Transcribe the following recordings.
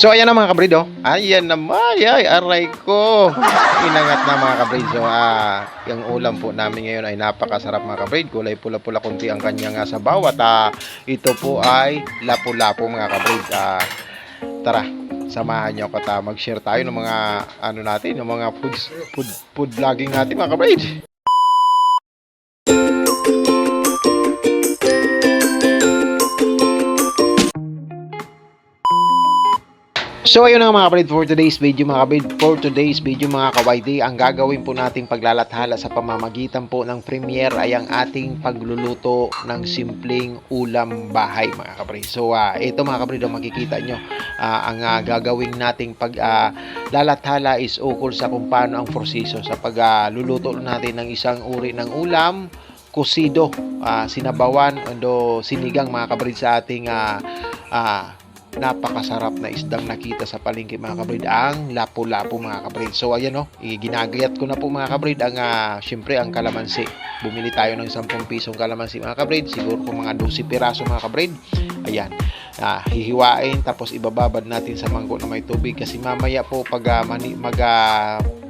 So ayan na mga kabrid, oh. Ayan naman, ay aray ko. Inangat na mga kabrid. So yung ulam po namin ngayon ay napakasarap mga kabrid. Kulay pula-pula konti ang kanyang sabaw at ito po ay lapu-lapu mga kabrid. Tara, samahan niyo ako at mag-share tayo ng mga ano natin, ng mga food vlogging natin mga kabrid. So ayun nga mga kabrid, for today's video mga kawaidi, ang gagawin po nating paglalathala sa pamamagitan po ng premiere ay ang ating pagluluto ng simpleng ulam bahay mga kabrid. So ito mga kabrid, makikita nyo ang gagawin nating paglalathala is ukol sa kung paano ang proseso sa pagluluto natin ng isang uri ng ulam, kusido, sinabawan o sinigang mga kabrid sa ating napakasarap na isdang nakita sa palengke mga kabrid, ang lapu-lapu mga kabrid. So ayan ginagayat ko na po mga kabrid ang syempre ang kalamansi. Bumili tayo ng 10 pisong kalamansi mga kabrid, siguro po mga 12 piraso mga kabrid. Ayan, hihiwain tapos ibababad natin sa mangkok na may tubig kasi mamaya po pag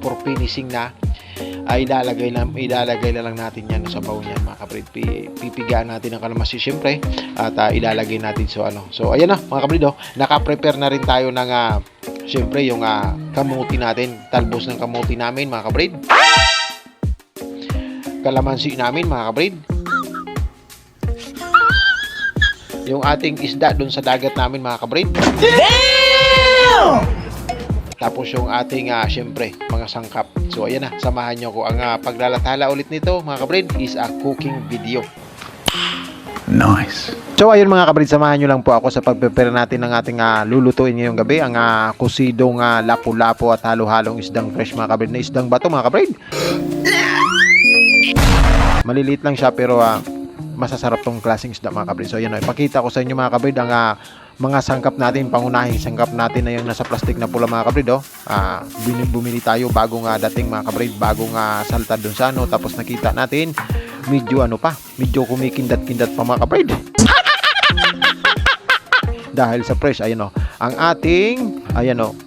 for finishing na ilalagay na lang natin yan sa baw niyan mga kabrid. Pipigaan natin ang kalamansi syempre at ilalagay natin so ayan na mga kabrid, naka-prepare na rin tayo ng syempre yung kamuti natin, talbos ng kamuti namin mga kabrid, kalamansi namin mga kabrid, yung ating isda dun sa dagat namin mga kabrid. Damn! Tapos yung ating syempre mga sangkap. So ayan na, samahan nyo ko. Ang paglalathala ulit nito mga kabrid is a cooking video. Nice. So ayun mga kabrid, samahan nyo lang po ako sa pag-prepare natin ng ating lulutuin ngayong gabi, ang kusidong lapu-lapu at halo-halong isdang fresh mga kabrid, na isdang bato mga kabrid. Maliliit lang siya pero masasarap tong klaseng isda mga kabrid. So ayan, ipakita ko sa inyo mga kabrid ang mga sangkap natin, pangunahing sangkap natin na yung nasa plastic na pula mga kabrid. Bumili tayo bagong dating mga kabrid, bagong saltad dun sa tapos nakita natin medyo medyo kumikindat-kindat pa mga kabrid. Dahil sa fresh, ang ating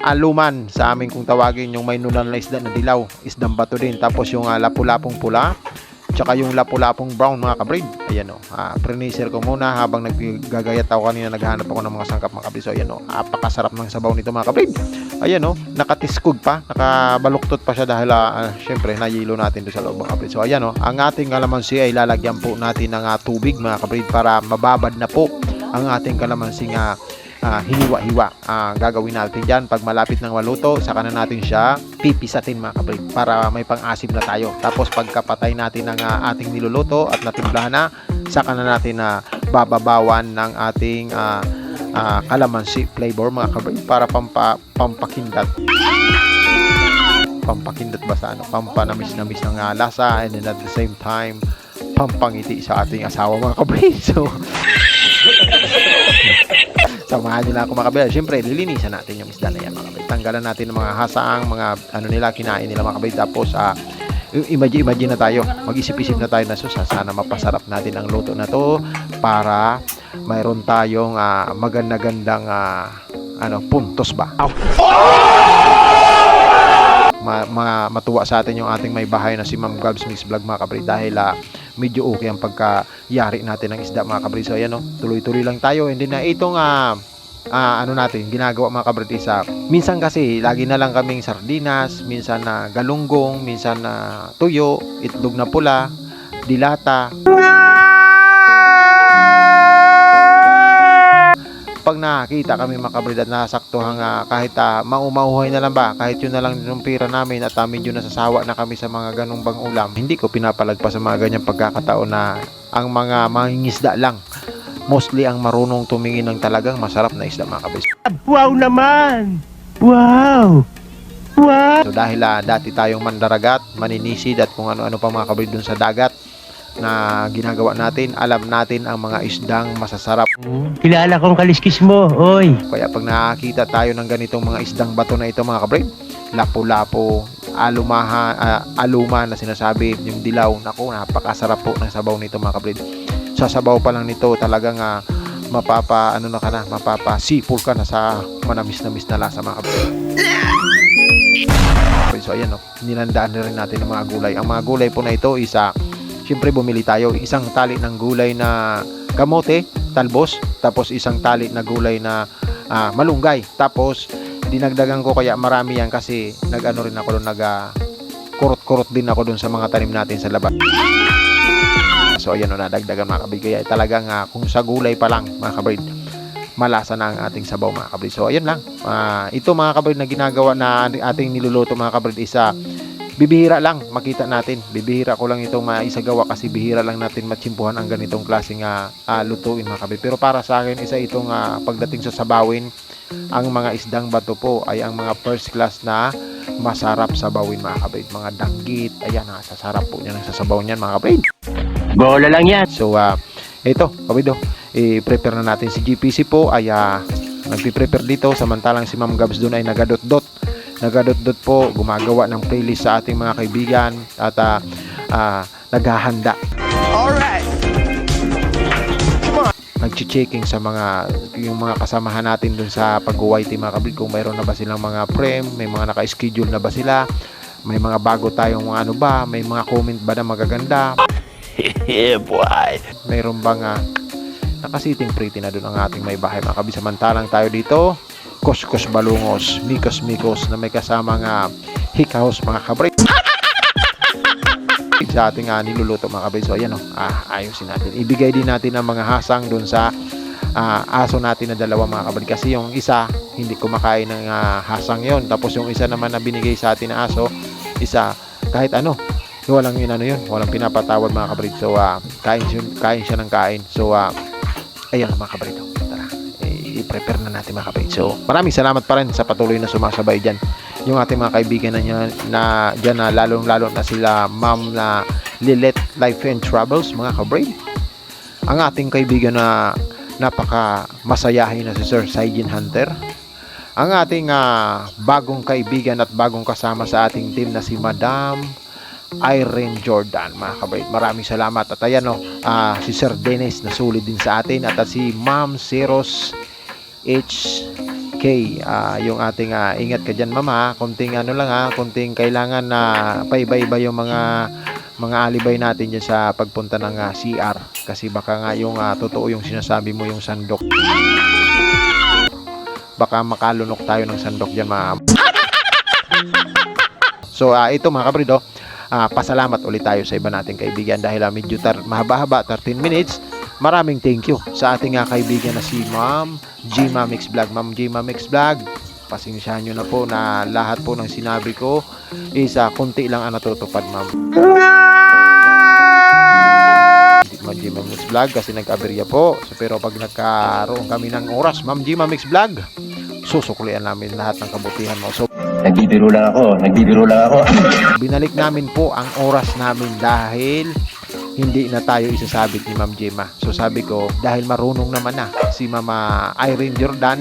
aluman sa amin kung tawagin, yung may nunal na isda na dilaw, isdang bato din. Tapos yung lapu-lapong pula, tsaka yung lapu-lapong brown mga kabrid. Pre-naser ko muna habang naggagayat ako kanina, naghahanap ako ng mga sangkap mga kabrid. So napakasarap ng sabaw nito mga kabrid. Nakatiskog pa, nakabaluktot pa siya dahil syempre nayilo natin doon sa loob mga kabrid. So ang ating kalamansi ay lalagyan po natin ng tubig mga kabrid para mababad na po ang ating kalamansi hiniwa-hiwa. Gagawin natin dyan pag malapit ng maluto, saka na natin siya pipisatin mga kabrid para may pang-asim na tayo. Tapos pagkapatay natin ng ating niluluto at natimplahan na, saka na natin bababawan ng ating kalamansi flavor mga kabrid para pampakindat ba sa pampanamis-namis ng lasa, and then at the same time pampangiti sa ating asawa mga kabrid. So samahan nyo lang ako mga kabrid. Siyempre, lilinisan natin yung isda na yan mga kabrid. Tanggalan natin ng mga hasaang, mga kinain nila mga kabrid. Tapos, imagine na tayo. Mag-isip-isip na tayo na sana mapasarap natin ang luto na to para mayroon tayong maganda-gandang puntos ba? Matuwa sa atin yung ating may bahay na si Ma'am Gabs Mix Vlog mga kabrid dahil medyo okay ang pagkayari natin ng isda mga kabrid. So ayan, tuloy-tuloy lang tayo. And then itong natin ginagawa mga kabrid is minsan kasi lagi na lang kaming sardinas, minsan galunggong, minsan tuyo, itlog na pula, dilata. Pag nakakita kami mga kabrid at nasaktuhan kahit maumahuhay na lang ba, kahit yun na lang yung pira namin at medyo nasasawa na kami sa mga ganong bang ulam, hindi ko pinapalagpas sa mga ganyang pagkakataon na ang mga mangingisda lang mostly ang marunong tumingin ng talagang masarap na isda mga kabrid. Wow naman! Wow! Wow! So dahil dati tayong mandaragat, maninisid at kung ano-ano pa mga kabrid dun sa dagat na ginagawa natin, alam natin ang mga isdang masasarap. Kilala kong kaliskis mo, oy. Kaya pag nakakita tayo ng ganitong mga isdang bato na ito mga kabrid, lapu-lapu, aluma na sinasabi, yung dilaw, naku, napakasarap po ng sabaw nito mga kabrid. Sa sabaw pa lang nito talagang ano na ka na, mapapasipol ka na sa manamis-namis na lasa mga kabrid. So ayan no, nilandaan na rin natin ng mga gulay. Ang mga gulay po na ito siyempre bumili tayo isang tali ng gulay na kamote, talbos, tapos isang tali na gulay na malunggay. Tapos dinagdagan ko kaya marami yan kasi nag-ano rin ako doon, kurot-kurot din ako doon sa mga tanim natin sa labas. So ayan no, nadagdagan mga kabrid. Kaya talagang kung sa gulay pa lang mga kabrid, malasa na ang ating sabaw mga kabrid. So ayun lang, ito mga kabrid na ginagawa na ating niluluto mga kabrid, bibihira lang makita natin. Bibihira ko lang itong maisagawa kasi bihira lang natin matsimpuhan ang ganitong klaseng lutuin mga kabrid. Pero para sa akin isa itong pagdating sa sabawin, ang mga isdang bato po ay ang mga first class na masarap sabawin mga kabrid. Mga danggit, ayan, sasarap po niyan ang sasabaw niyan mga kabrid. Bola lang yan. So ito kabrid, i-prepare na natin. Si GPC po ay nagpi-prepare dito, samantalang si Ma'am Gabs doon ay nagadot-dot po, gumagawa ng playlist sa ating mga kaibigan at naghahanda. Alright. Nag-checking sa yung mga kasamahan natin doon sa pag-YT mga kabrid, kung mayroon na ba silang mga frame, may mga naka-schedule na ba sila, may mga bago tayong mga ano ba, may mga comment ba na magaganda. Yeah boy. Mayroon bang nakasiting pretty na doon ang ating may bahay mga kabrid. Samantalang tayo dito, kuskus balungos, mikos na may kasamang hikaos mga kabrid sa ating niluluto mga kabrid. So ayan ayusin natin, ibigay din natin ang mga hasang doon sa aso natin na dalawa mga kabrid, kasi yung isa hindi kumakain ng hasang yon, tapos yung isa naman na binigay sa atin na aso, isa kahit walang walang pinapatawad mga kabrid. So kain siya ng kain. So ayan mga kabrid, tara i-prepare na natin mga kabrid. So maraming salamat pa rin sa patuloy na sumasabay dyan, yung ating mga kaibigan na dyan, lalo na sila Ma'am na Lilet Life and Travels mga kabrid, ang ating kaibigan na napaka masayahin na si Sir Saijin Hunter, ang ating bagong kaibigan at bagong kasama sa ating team na si Madam Irene Jordan mga kabrid. Maraming salamat. At ayan si Sir Dennis na sulit din sa atin, at si Ma'am Ceros HK, yung ating ingat ka dyan mama, konting konting kailangan na paiba-iba yung mga alibay natin dyan sa pagpunta ng CR, kasi baka yung totoo yung sinasabi mo, yung sandok, baka makalunok tayo ng sandok dyan mga. So ito mga kabrid, pasalamat ulit tayo sa iba nating kaibigan dahil medyo mahaba-haba, 13 minutes. Maraming thank you sa ating kaibigan na si Ma'am Gima Mix Vlog. Ma'am Gima Mix Vlog, pasensyahan nyo na po na lahat po ng sinabi ko is kunti lang ang natutupad ma'am. Ma'am Gima Mix Vlog kasi nag-aberya po. So, pero pag nagkaroon kami ng oras, Ma'am Gima Mix Vlog, susuklian namin lahat ng kabutihan mo. So Nagbibiro lang ako. binalik namin po ang oras namin dahil hindi na tayo isasabit ni Ma'am Gemma. So sabi ko, dahil marunong naman na si Mama Irene Jordan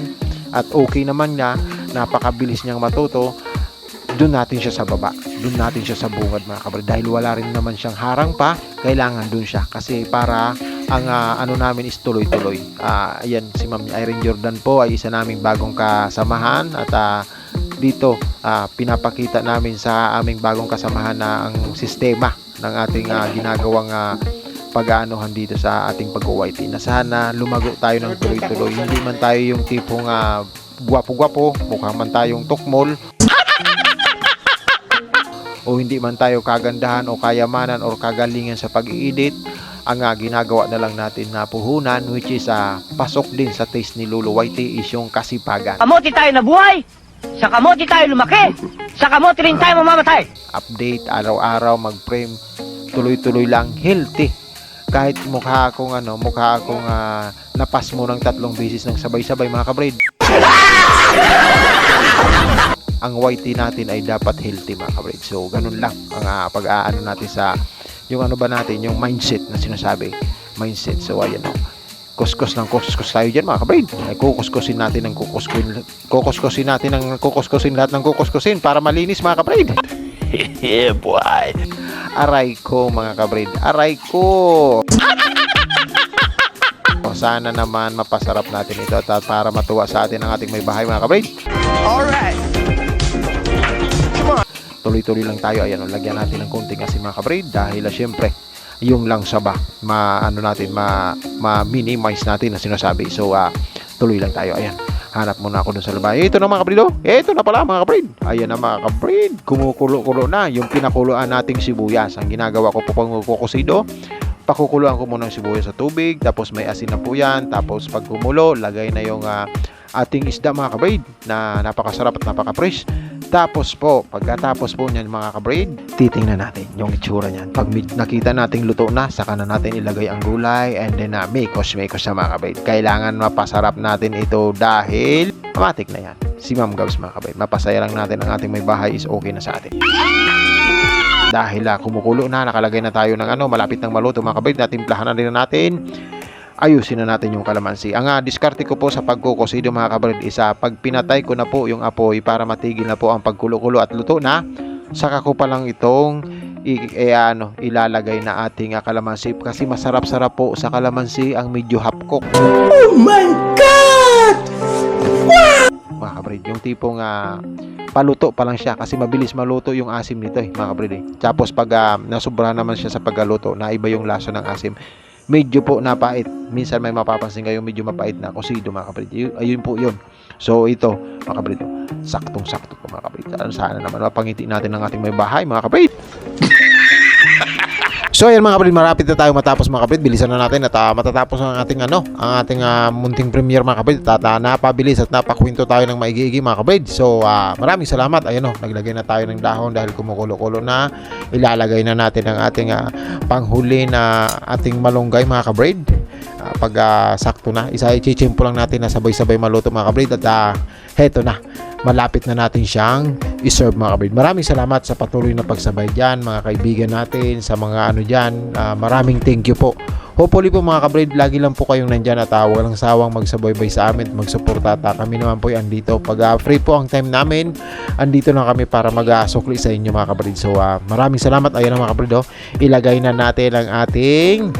at okay naman na, napakabilis niyang matuto, doon natin siya sa baba, doon natin siya sa bungad mga kabrid, dahil wala rin naman siyang harang pa, kailangan doon siya kasi para ang namin is tuloy-tuloy. Ayan, si Ma'am Irene Jordan po ay isa naming bagong kasamahan at dito pinapakita namin sa aming bagong kasamahan na ang sistema ng ating ginagawang pag-aanuhan dito sa ating pag-UYT, na sana lumago tayo ng tuloy-tuloy, hindi man tayo yung tipong gwapo-gwapo, mukha man tayong tukmol, o hindi man tayo kagandahan o kayamanan o kagalingan sa pag-i-edit. Ang ginagawa na lang natin na puhunan, which is pasok din sa taste ni Lolo YT, is yung kasipagan. Kamote tayo nabuhay, sa kamote tayo lumaki, sa kamote rin tayo mamamatay. Update araw-araw, mag-frame, tuloy-tuloy lang, healthy. Kahit mukha akong napas mo ng 3 beses ng sabay-sabay mga kabrid, ang YT natin ay dapat healthy mga kabrid. So ganun lang ang pag-aano natin sa yung natin, yung mindset na sinasabi, mindset. So ayan kuskus tayo dyan mga kabrid. Ay kukuskusin natin ng kukuskusin lahat ng kukuskusin para malinis mga kabrid. Yeah boy. Aray ko mga kabrid, aray ko. Sana naman mapasarap natin ito at para matuwa sa atin ang ating may bahay mga kabrid. Alright! Tuloy-tuloy lang tayo. Ayan, lagyan natin ng konting asin mga kabrid dahil syempre yung lang saba ma-minimize natin na sinasabi. So tuloy lang tayo. Ayan, hanap muna ako dun sa labas. Ito na mga kabrid, ito na pala mga kabrid. Ayan na mga kabrid, kumukulo-kulo na yung pinakuluan nating sibuyas. Ang ginagawa ko po pang kukusido, pakukuluan ko muna ang sibuyas sa tubig, tapos may asin na po yan, tapos pag kumulo, lagay na yung ating isda mga kabrid na napakasarap at napaka-fresh. Tapos po, pagkatapos po niyan mga kabrid, titingnan natin yung itsura niyan. Pag nakita nating luto na, saka na natin ilagay ang gulay and then mekos na mga kabrid. Kailangan mapasarap natin ito dahil matik na yan. Si Ma'am Gabs mga kabrid, mapasaya lang natin ang ating may bahay is okay na sa atin. Dahil kumukulo na, nakalagay na tayo ng malapit ng maluto mga kabrid, natimplahan na rin natin. Ayusin na natin yung kalamansi. Ang diskarte ko po sa pagkukusido mga kabrid isa, pag pinatay ko na po yung apoy para matigil na po ang pagkulo-kulo at luto na, saka ko pa lang itong ilalagay na ating kalamansi kasi masarap-sarap po sa kalamansi ang medyo hapkok. Oh my God! Wow! Mga kabrid, yung tipong paluto pa lang siya kasi mabilis maluto yung asim nito mga kabrid. Tapos pag nasobrahan naman siya sa pagluto, naiba yung lasa ng asim. Medyo po napait. Minsan may mapapansin kayo medyo mapait na kusido mga kabrid. Ayun po yun. So ito mga kabrid, saktong-sakto po mga kabrid. Sana naman mapangiti natin ang ating may bahay mga kabrid. So ayan mga kabrid, marapit na tayo matapos mga kabrid. Bilisan na natin at matatapos ang ating munting premiere mga kabrid. Napabilis at napakwento tayo ng maigi-igi mga kabrid. So maraming salamat. Ayan naglagay na tayo ng dahon dahil kumukulo-kulo na. Ilalagay na natin ang ating panghuli na ating malunggay mga kabrid. Pag sakto na, i-chimpo lang natin na sabay-sabay maluto mga kabrid. At heto na, malapit na natin siyang i-serve mga kabrid. Maraming salamat sa patuloy na pagsabay dyan mga kaibigan natin, sa mga dyan. Maraming thank you po. Hopefully po mga kabrid, lagi lang po kayong nandyan at walang sawang magsabaybay sa amin, magsuporta. Kami naman po andito. Pag free po ang time namin, andito lang kami para mag-sukli sa inyo mga kabrid. So maraming salamat. Ayan mga kabrid, ilagay na natin ang ating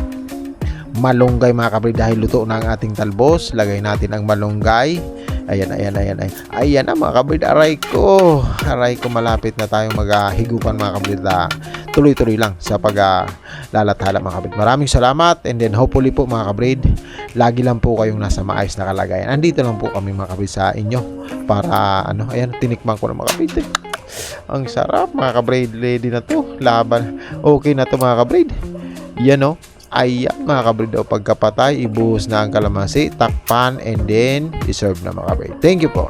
malunggay mga kabrid dahil luto na ang ating talbos. Lagay natin ang malunggay. Ayan na mga kabrid, aray ko malapit na tayong maghigupan mga kabrid. Tuloy-tuloy lang sa paglalathala mga kabrid. Maraming salamat and then hopefully po mga kabrid, lagi lang po kayong nasa maayos na kalagayan. Andito lang po kami mga kabrid sa inyo para ayan, tinikman ko na mga kabrid. Ang sarap mga kabrid, ready na to, laban, okay na to mga kabrid. Yan ayan mga kabrid, pagkapatay ibuhos na ang kalamansi, takpan and then i-serve na mga kabrid. Thank you po.